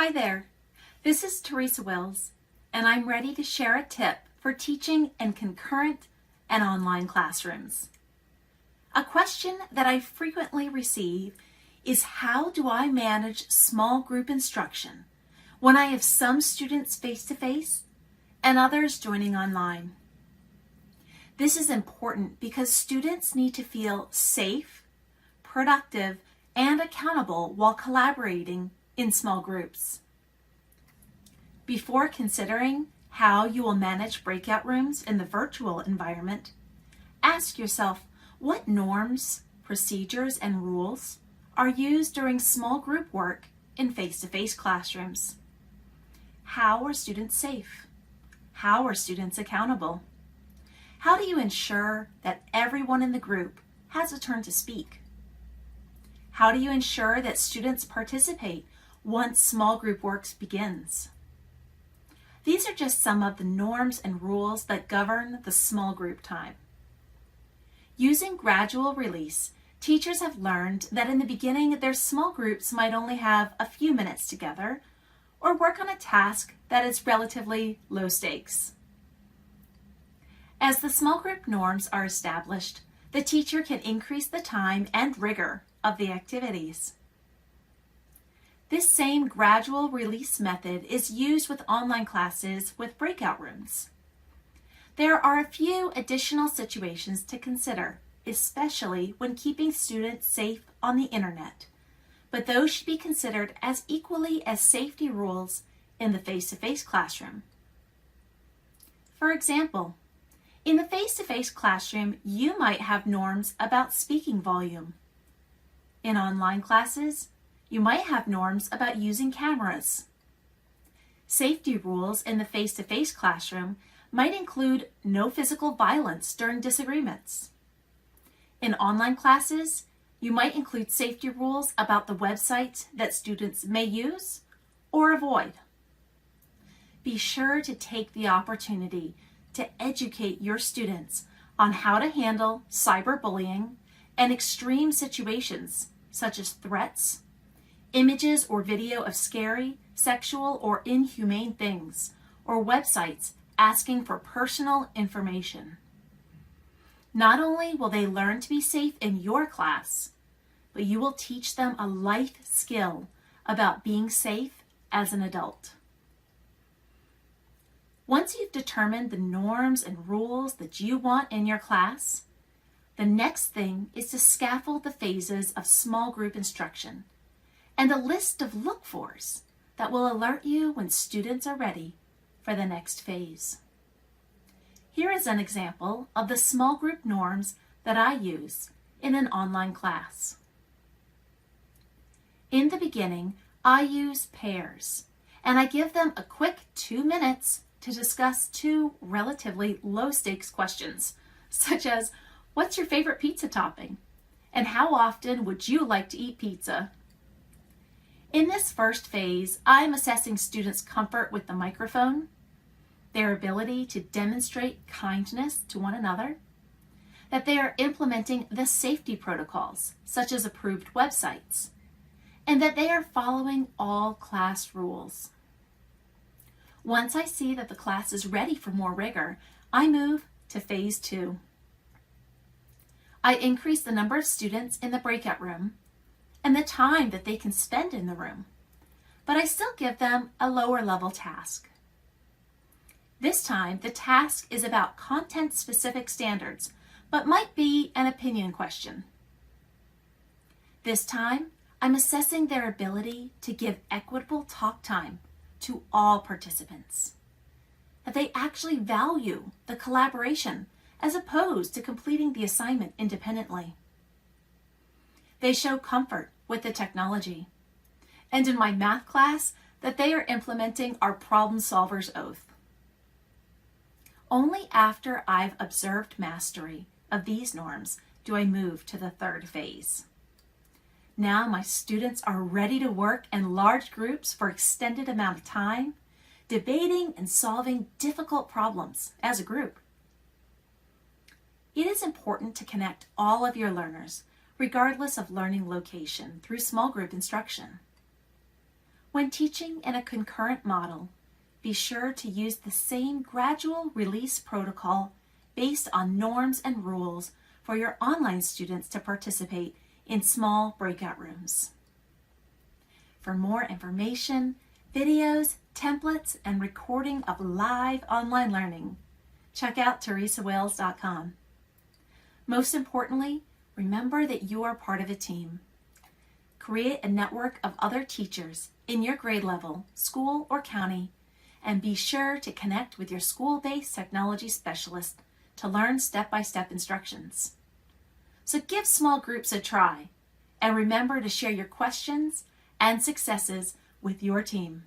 Hi there, this is Theresa Wills, and I'm ready to share a tip for teaching in concurrent and online classrooms. A question that I frequently receive is, how do I manage small group instruction when I have some students face-to-face and others joining online? This is important because students need to feel safe, productive, and accountable while collaborating in small groups. Before considering how you will manage breakout rooms in the virtual environment, ask yourself what norms, procedures, and rules are used during small group work in face-to-face classrooms. How are students safe? How are students accountable? How do you ensure that everyone in the group has a turn to speak? How do you ensure that students participate once small group work begins? These are just some of the norms and rules that govern the small group time. Using gradual release, teachers have learned that in the beginning their small groups might only have a few minutes together or work on a task that is relatively low stakes. As the small group norms are established, the teacher can increase the time and rigor of the activities. This same gradual release method is used with online classes with breakout rooms. There are a few additional situations to consider, especially when keeping students safe on the internet, but those should be considered as equally as safety rules in the face-to-face classroom. For example, in the face-to-face classroom, you might have norms about speaking volume. In online classes, you might have norms about using cameras. Safety rules in the face-to-face classroom might include no physical violence during disagreements. In online classes, you might include safety rules about the websites that students may use or avoid. Be sure to take the opportunity to educate your students on how to handle cyberbullying and extreme situations such as threats, images or video of scary, sexual, or inhumane things, or websites asking for personal information. Not only will they learn to be safe in your class, but you will teach them a life skill about being safe as an adult. Once you've determined the norms and rules that you want in your class, the next thing is to scaffold the phases of small group instruction and a list of look-fors that will alert you when students are ready for the next phase. Here is an example of the small group norms that I use in an online class. In the beginning, I use pairs, and I give them a quick 2 minutes to discuss two relatively low-stakes questions, such as, what's your favorite pizza topping? And how often would you like to eat pizza? In this first phase, I'm assessing students' comfort with the microphone, their ability to demonstrate kindness to one another, that they are implementing the safety protocols, such as approved websites, and that they are following all class rules. Once I see that the class is ready for more rigor, I move to phase 2. I increase the number of students in the breakout room and the time that they can spend in the room, but I still give them a lower level task. This time, the task is about content-specific standards, but might be an opinion question. This time, I'm assessing their ability to give equitable talk time to all participants, that they actually value the collaboration as opposed to completing the assignment independently. They show comfort with the technology, and in my math class, that they are implementing our problem solver's oath. Only after I've observed mastery of these norms do I move to the third phase. Now my students are ready to work in large groups for extended amount of time, debating and solving difficult problems as a group. It is important to connect all of your learners, regardless of learning location, through small group instruction. When teaching in a concurrent model, be sure to use the same gradual release protocol based on norms and rules for your online students to participate in small breakout rooms. For more information, videos, templates, and recording of live online learning, check out theresawales.com. Most importantly, remember that you are part of a team. Create a network of other teachers in your grade level, school, or county, and be sure to connect with your school-based technology specialist to learn step-by-step instructions. So give small groups a try, and remember to share your questions and successes with your team.